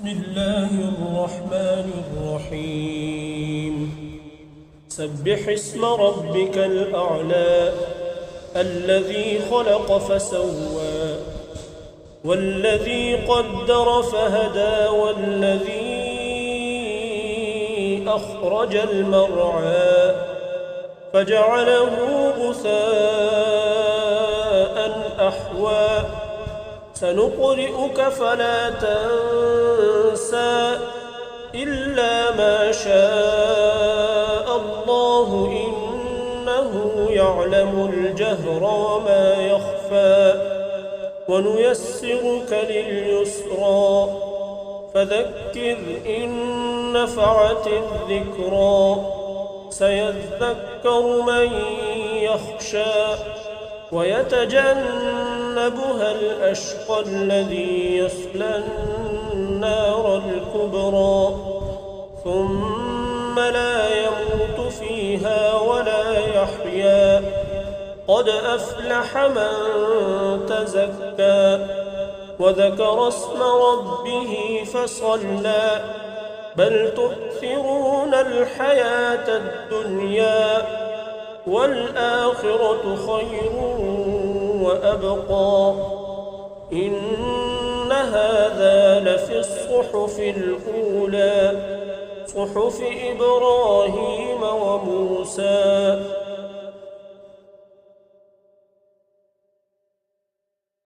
بسم الله الرحمن الرحيم سبح اسم ربك الأعلى الذي خلق فسوى والذي قدر فهدى والذي أخرج المرعى فجعله غثاء أحوى سنقرئك فلا تنسى إلا ما شاء الله إنه يعلم الجهر وما يخفى ونيسرك لليسرى فذكر إن نفعت الذكرى سيذكر من يخشى ويتجنبها الأشقى الذي يصلى النار الكبرى ثم لا يموت فيها ولا يحيا قد أفلح من تزكى وذكر اسم ربه فصلى بل تؤثرون الحياة الدنيا والآخرة خير وأبقى إن هذا لفي الصحف الأولى صحف إبراهيم وموسى